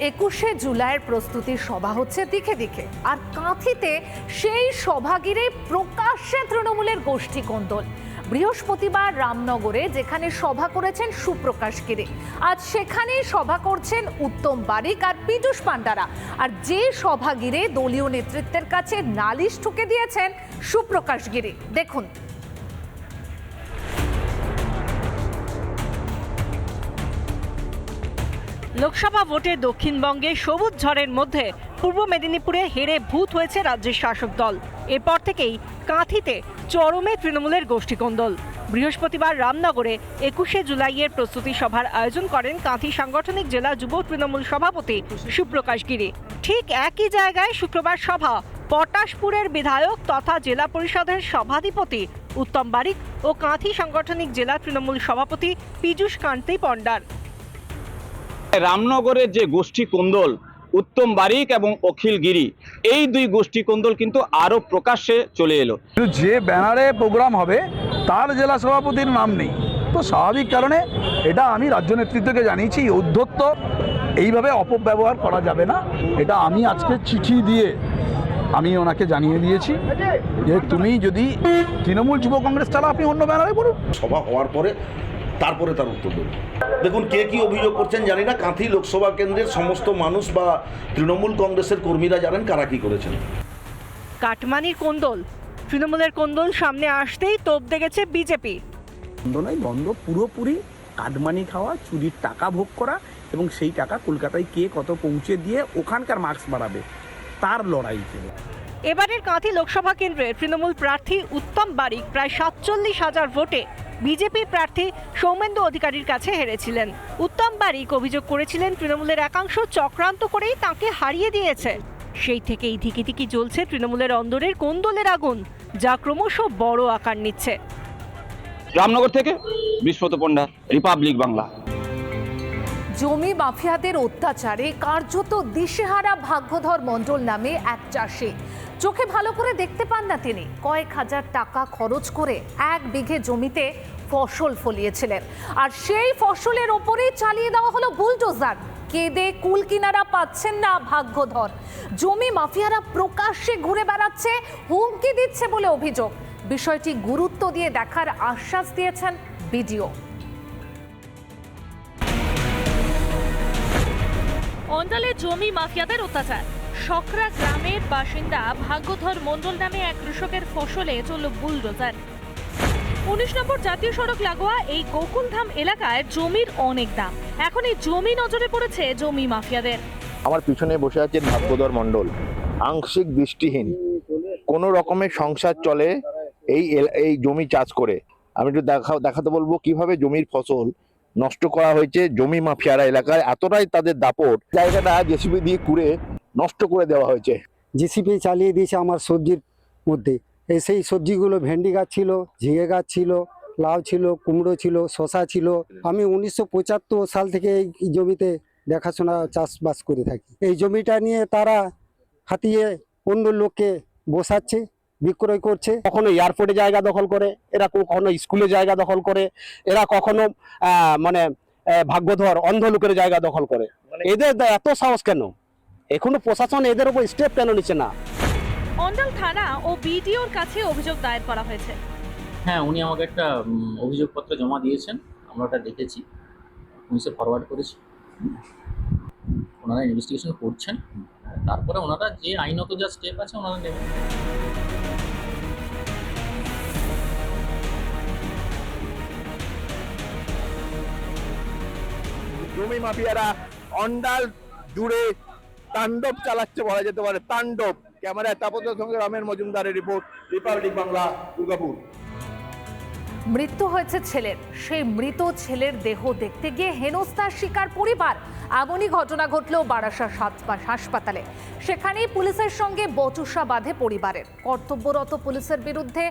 21শে জুলাইয়ের প্রস্তুতির সভা হচ্ছে দিকে দিকে, আর কাঁথিতে সেই সভা ঘিরে প্রকাশ্যে তৃণমূলের গোষ্ঠী কোন্দল। বৃহস্পতিবার রামনগরে যেখানে সভা করেছেন সুপ্রকাশ গিরি, আজ সেখানেই সভা করছেন উত্তম বারিক আর পীযূষ পান্ডারা। আর যে সভা ঘিরে দলীয় নেতৃত্বের কাছে নালিশ ঠুকে দিয়েছেন সুপ্রকাশ গিরি, দেখুন। লোকসভা ভোটে দক্ষিণবঙ্গে সবুজ ঝড়ের মধ্যে পূর্ব মেদিনীপুরে হেরে ভূত হয়েছে রাজ্যের শাসক দল। এরপর থেকেই কাঁথিতে চরমে তৃণমূলের গোষ্ঠীকোন্দল। বৃহস্পতিবার রামনগরে 21শে জুলাইয়ের প্রস্তুতি সভার আয়োজন করেন কাঁথি সাংগঠনিক জেলা যুব তৃণমূল সভাপতি সুপ্রকাশ গিরি। ঠিক একই জায়গায় শুক্রবার সভা পটাশপুরের বিধায়ক তথা জেলা পরিষদের সভাধিপতি উত্তম বারিক ও কাঁথি সাংগঠনিক জেলা তৃণমূল সভাপতি পীযূষ কান্তি পণ্ডার। রামনগরের যে গোষ্ঠী কোন্দল, উত্তম বারিক এবং অখিল গিরি, এই দুই গোষ্ঠী কোন্দল কিন্তু আরো প্রকাশ্যে চলে এলো। যে ব্যানারে প্রোগ্রাম হবে তার জেলা সভাপতির নাম নেই, তো স্বাভাবিক কারণে এটা আমি রাজ্য নেতৃত্বকে জানিয়েছি, উদ্ধত্ত এইভাবে অপব্যবহার করা যাবে না। এটা আমি আজকে চিঠি দিয়ে আমি ওনাকে জানিয়ে দিয়েছি যে তুমি যদি তৃণমূল যুব কংগ্রেস চালা, আপনি অন্য ব্যানারে করুন। সভা হওয়ার পরে তারপরে তার উত্তর দেব। দেখুন, কে কি অভিযোগ করছেন জানি না। কাঁথি লোকসভা কেন্দ্রের সমস্ত মানুষ বা তৃণমূল কংগ্রেসের কর্মীরা জানেন কারা কি করেছেন। কাটমানির কোন্দল, তৃণমূলের কোন্দল সামনে আসতেই তোপ দেখেছে বিজেপি। বন্ধ নয়, বন্ধ পুরোপুরি কাটমানি খাওয়া, চুরির টাকা ভোগ করা এবং সেই টাকা কলকাতায় কে কত পৌঁছে দিয়ে ওখানকার মার্কস বাড়াবে তার লড়াই ছিল। এবারের কাঁথি লোকসভা কেন্দ্রে তৃণমূল প্রার্থী উত্তম বারিক প্রায় 47,000 ভোটে বিজেপি প্রার্থী সৌমেন্দু অধিকারীর কাছে হেরেছিলেন। উত্তম বারিক অভিযোগ করেছিলেন তৃণমূলের একাংশ চক্রান্ত করেই তাঁকে হারিয়ে দিয়েছে। সেই থেকেই ধিকিধিকি জ্বলছে তৃণমূলের অন্দরের কোন্দলের আগুন, যা ক্রমশ বড় আকার নিচ্ছে। রামনগর থেকে বিশ্বত পণ্ডা, রিপাবলিক বাংলা। জমি মাফিয়াদের অত্যাচারে কার্যত দিশেহারা ভাগ্যধর মণ্ডল নামে এক চাষি। চোখে ভালো করে দেখতে পান না তিনি। কয়েক হাজার টাকা খরচ করে 1 বিঘে জমিতে ফসল ফলিয়েছিলেন, আর সেই ফসলের ওপরেই চালিয়ে দেওয়া হলো বুলডোজার। কেঁদে কুল কিনারা পাচ্ছেন না ভাগ্যধর। জমি মাফিয়ারা প্রকাশ্যে ঘুরে বেড়াচ্ছে, হুমকি দিচ্ছে বলে অভিযোগ। বিষয়টি গুরুত্ব দিয়ে দেখার আশ্বাস দিয়েছেন বিডিও। অঞ্চলে জমি মাফিয়াদের অত্যাচার। সকরা গ্রামের বাসিন্দা ভাগ্যধর মণ্ডল নামে এক কৃষকের ফসলে চলল বুলডোজার। 19 নম্বর জাতীয় সড়ক লাগোয়া এই গোকুলধাম এলাকায় জমির অনেক দাম। এখন এই জমি নজরে পড়েছে জমি মাফিয়াদের। আমার পিছনে বসে আছেন ভাগ্যধর মণ্ডল, আংশিক দৃষ্টিহীন, কোন রকমের সংসার চলে এই জমি চাষ করে। আমি একটু দেখাতে বলবো কিভাবে জমির ফসল নষ্ট করা হয়েছে। জমি মাফিয়ারা এলাকায় এতটাই তাদের দাপট, জায়গাটা জেসিবি দিয়ে কুড়ে নষ্ট করে দেওয়া হয়েছে। জেসিবি চালিয়ে দিয়েছে আমার সবজির মধ্যে। সেই সবজিগুলো ভেন্ডি গাছ ছিল, ঝিঙে গাছ ছিল, লাউ ছিল, কুমড়ো ছিল, শসা ছিল। আমি 1975 সাল থেকে এই জমিতে দেখাশোনা চাষবাস করে থাকি। এই জমিটা নিয়ে তারা হাতিয়ে অন্য লোককে বসাচ্ছে, বিক্রয় করছে। কখনো এয়ারপোর্টে জায়গা দখল করে, এরা কখনো স্কুলে জায়গা দখল করে, এরা কখনো ভাগ্যধর অন্ধ লোকের জায়গা দখল করে। এদের এত সাহস কেন? এখনো প্রশাসন এদের উপর স্টেপ কেন নিচ্ছে না? অঞ্চল থানা ও বিডিওর কাছে অভিযোগ দায়ের করা হয়েছে। হ্যাঁ, উনি আমাকে একটা অভিযোগপত্র জমা দিয়েছেন, আমরা ওটা দেখেছি, পুলিশে ফরওয়ার্ড করেছি। ওনারা ইনভেস্টিগেশন করছেন, তারপরে ওনারা যে আইনত যা স্টেপ আছে ওনারা নেবেন। জমি মাফিয়ারা অন্ডাল জুড়ে তাণ্ডব চালাচ্ছে বলা যেতে পারে, তাণ্ডব। ক্যামেরায় তাপসের সঙ্গে রামের মজুমদারের রিপোর্ট, রিপাবলিক বাংলা, দুর্গাপুর। মৃত্যু হয়েছে ছেলের, সেই মৃত ছেলের দেহ দেখতে গিয়ে হেনস্থার শিকার পরিবার। এমনই ঘটনা ঘটল বারাসাত হাসপাতালে। সেখানেই পুলিশের সঙ্গে বচসা বাঁধে পরিবারের। কর্তব্যরত পুলিশের বিরুদ্ধে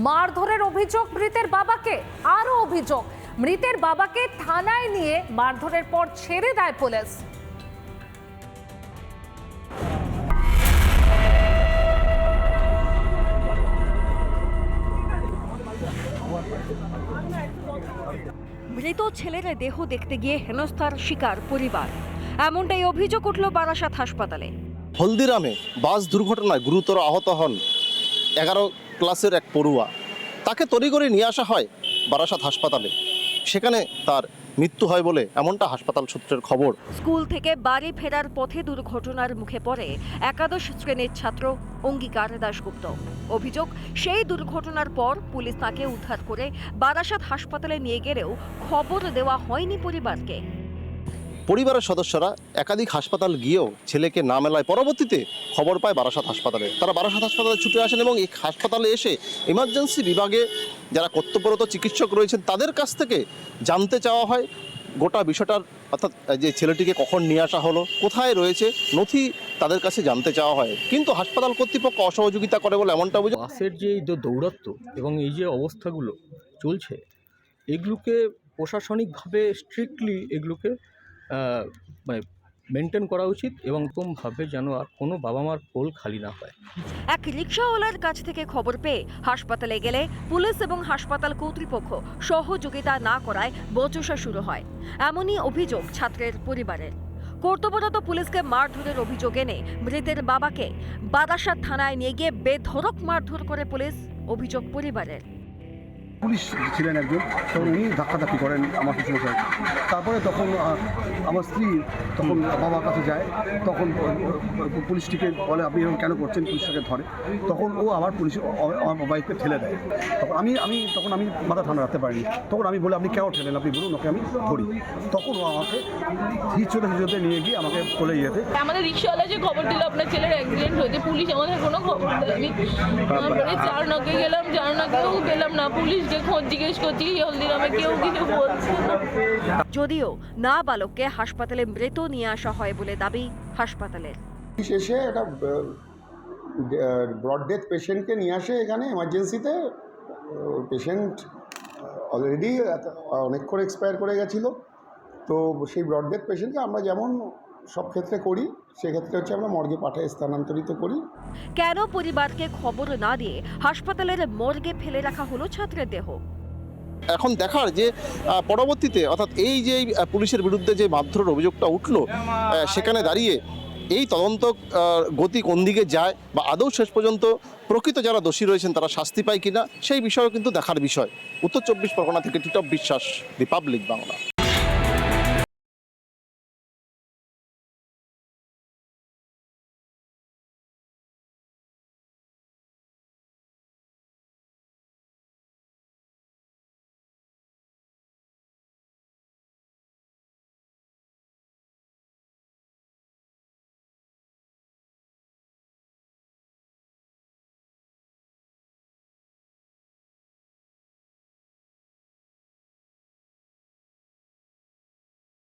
মারধরের অভিযোগ মৃতের বাবাকে। আরও অভিযোগ, মৃতের বাবাকে থানায় নিয়ে মারধরের পর ছেড়ে দেয় পুলিশ। মৃত ছেলের দেহ দেখতে গিয়ে হেনস্থার শিকার পরিবার। এমনটাই অভিযোগ উঠল বারাসাত হাসপাতালে। হলদিরামে বাস দুর্ঘটনায় গুরুতর আহত হন 11 ক্লাসের এক পড়ুয়া। তাকে তড়িঘড়ি নিয়ে আসা হয় বারাসাত হাসপাতালে, সেখানে তার মৃত্যু হয় বলে এমনটা হাসপাতাল সূত্রের খবর। স্কুল থেকে বাড়ি ফেরার পথে দুর্ঘটনার মুখে পড়ে একাদশ শ্রেণীর ছাত্র অঙ্গীকার দাশগুপ্ত। অভিযোগ, সেই দুর্ঘটনার পর পুলিশ তাকে উদ্ধার করে বারাসাত হাসপাতালে নিয়ে গেলেও খবর দেওয়া হয়নি পরিবারকে। পরিবারের সদস্যরা একাধিক হাসপাতাল গিয়েও ছেলেকে না মেলায় পরবর্তীতে খবর পায় বারাসাত হাসপাতালে। তারা বারাসাত হাসপাতালে ছুটে আসেন এবং এই হাসপাতালে এসে ইমার্জেন্সি বিভাগে যারা কর্তব্যরত চিকিৎসক রয়েছেন তাদের কাছ থেকে জানতে চাওয়া হয় গোটা বিষয়টার, অর্থাৎ যে ছেলেটিকে কখন নিয়ে আসা হলো, কোথায় রয়েছে, নথি তাদের কাছে জানতে চাওয়া হয়। কিন্তু হাসপাতাল কর্তৃপক্ষ অসহযোগিতা করে বলে এমনটা অভিযোগ। বাসের যে দৌরত্ব এবং এই যে অবস্থাগুলো চলছে, এগুলোকে প্রশাসনিকভাবে স্ট্রিক্টলি এগুলোকে মানে মেনটেন করা উচিত এবং এরকমভাবে যেন আর কোনো বাবা মার কোল খালি না হয়। এক রিকশাওয়ালার কাছ থেকে খবর পেয়ে হাসপাতালে গেলে পুলিশ এবং হাসপাতাল কর্তৃপক্ষ সহযোগিতা না করায় বচসা শুরু হয়। এমনই অভিযোগ ছাত্রের পরিবারের। কর্তব্যরত পুলিশকে মারধরের অভিযোগ এনে মৃতের বাবাকে বারাসাত থানায় নিয়ে গিয়ে বেধড়ক মারধর করে পুলিশ, অভিযোগ পরিবারের। পুলিশ ছিলেন একজন, তখন উনি ধাক্কাধাক্কি করেন আমার পিছনে। তারপরে তখন আমার স্ত্রী তখন বাবার কাছে যায়, তখন পুলিশটিকে বলে আপনি এরকম কেন করছেন, পুলিশটাকে ধরে। তখন ও আবার পুলিশ আমার বাইককে ঠেলে দেয়। তখন আমি মাথা ঠান্ডা রাখতে পারিনি। তখন আমি বলে আপনি কেন ঠেলেন, আপনি বলুন, ওকে আমি ধরি। তখন ও আমাকে হিচড়ে নিয়ে গিয়ে আমাকে বলে যেতে। আমাদের রিক্সাওয়ালা যে খবর দিল আপনার ছেলের অ্যাক্সিডেন্ট হয়েছে, পুলিশ আমাদের কোনো খবর দেয়নি। তারপরে চারনাকে গেলাম, চারনাকেও পেলাম না। পুলিশকে খোঁজ জিজ্ঞেস করছি হলদিরামে, কেউ কিছু বলছে না। যদিও নাবালককে হাসপাতালে মৃত নিয়ে আসা হয় বলে দাবি হাসপাতালের। এসে একটা ব্রড ডেথ পেশেন্টকে নিয়ে আসে এখানে এমার্জেন্সিতে। পেশেন্ট অলরেডি অনেকক্ষণ এক্সপায়ার করে গেছিলো। তো সেই ব্রড ডেথ পেশেন্টকে আমরা যেমন সব ক্ষেত্রে করি, সেক্ষেত্রে হচ্ছে আমরা মর্গে পাঠায় স্থানান্তরিত করি। কেন পরিবারকে খবর না দিয়ে হাসপাতালের মর্গে ফেলে রাখা হলো ছাত্রের দেহ? এখন দেখার যে পরবর্তীতে, অর্থাৎ এই যে পুলিশের বিরুদ্ধে যে মারধরের অভিযোগটা উঠল, সেখানে দাঁড়িয়ে এই তদন্ত গতি কোন দিকে যায় বা আদৌ শেষ পর্যন্ত প্রকৃত যারা দোষী রয়েছেন তারা শাস্তি পায় কিনা, সেই বিষয়েও কিন্তু দেখার বিষয়। উত্তর 24 পরগনা থেকে টিটপ বিশ্বাস, রিপাবলিক বাংলা।